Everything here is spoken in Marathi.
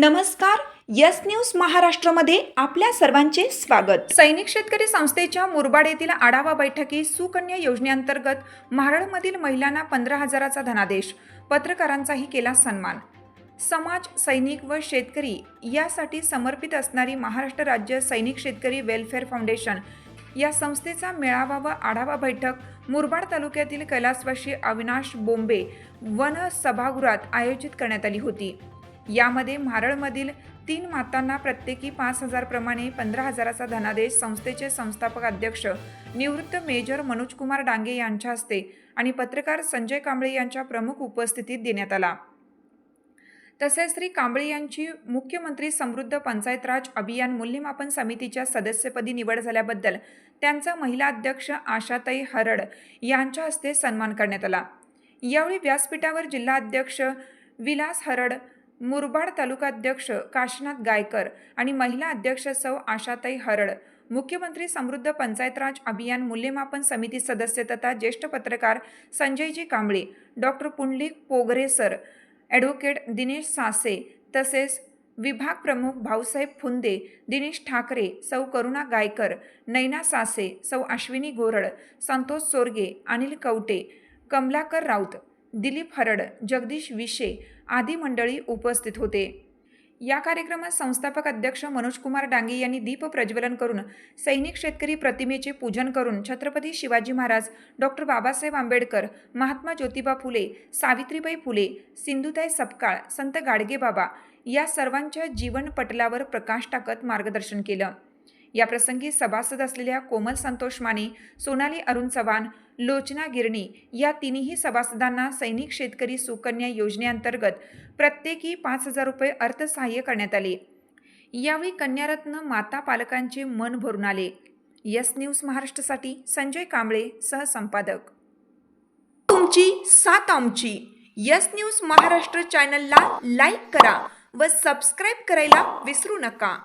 नमस्कार. यस न्यूज महाराष्ट्रामध्ये आपल्या सर्वांचे स्वागत. सैनिक शेतकरी संस्थेच्या मुरबाड येथील आढावा बैठकीत सुकन्या योजनेअंतर्गत महाराष्ट्रामधील महिलांना 15,000चा धनादेश, पत्रकारांचाही केला सन्मान. समाज, सैनिक व शेतकरी यासाठी समर्पित असणारी महाराष्ट्र राज्य सैनिक शेतकरी वेलफेअर फाउंडेशन या संस्थेचा मेळावा व आढावा बैठक मुरबाड तालुक्यातील कैलासवासी अविनाश बोंबे वन सभागृहात आयोजित करण्यात आली होती. यामध्ये महाराष्ट्रामधील 3 मातांना प्रत्येकी 5,000 प्रमाणे 15,000चा धनादेश संस्थेचे संस्थापक अध्यक्ष निवृत्त मेजर मनोजकुमार डांगे यांच्या हस्ते आणि पत्रकार संजय कांबळे यांच्या प्रमुख उपस्थितीत देण्यात आला. तसेच श्री कांबळे यांची मुख्यमंत्री समृद्ध पंचायत राज अभियान मूल्यमापन समितीच्या सदस्यपदी निवड झाल्याबद्दल त्यांचा महिला अध्यक्ष आशाताई हरड यांच्या हस्ते सन्मान करण्यात आला. यावेळी व्यासपीठावर जिल्हा अध्यक्ष विलास हरड, मुरबाड तालुकाध्यक्ष काशीनाथ गायकर आणि महिला अध्यक्ष सौ आशाताई हरड, मुख्यमंत्री समृद्ध पंचायत राज अभियान मूल्यमापन समिती सदस्य तथा ज्येष्ठ पत्रकार Sanjayji Kamble, doctor Pundlik Pogre sir, advocate Dinesh Sase, तसेच विभाग प्रमुख भाऊसाहेब फुंदे, दिनेश ठाकरे, सौ करुणा गायकर, नैना सासे, सौ अश्विनी गोरड, संतोष सोरगे, अनिल कवटे, कमलाकर राऊत, दिलीप हरड, जगदीश विशे आदी मंडळी उपस्थित होते. या कार्यक्रमात संस्थापक अध्यक्ष मनोजकुमार डांगे यांनी दीप प्रज्वलन करून सैनिक शेतकरी प्रतिमेचे पूजन करून छत्रपती शिवाजी महाराज, डॉक्टर बाबासाहेब आंबेडकर, महात्मा ज्योतिबा फुले, सावित्रीबाई फुले, सिंधुताई सपकाळ, संत गाडगेबाबा या सर्वांच्या जीवनपटलावर प्रकाश टाकत मार्गदर्शन केलं. या प्रसंगी सभासद असलेल्या कोमल संतोष माने, सोनाली अरुण चव्हाण, लोचना गिरणी या तिन्ही सभासदांना सैनिक शेतकरी सुकन्या योजनेअंतर्गत प्रत्येकी 5,000 रुपये अर्थसहाय्य करण्यात आले. यावेळी कन्यारत्न माता पालकांचे मन भरून आले. यस न्यूज महाराष्ट्रासाठी संजय कांबळे, सहसंपादक. तुमची साथ आमची. यस न्यूज महाराष्ट्र चॅनलला लाईक करा व सबस्क्राईब करायला विसरू नका.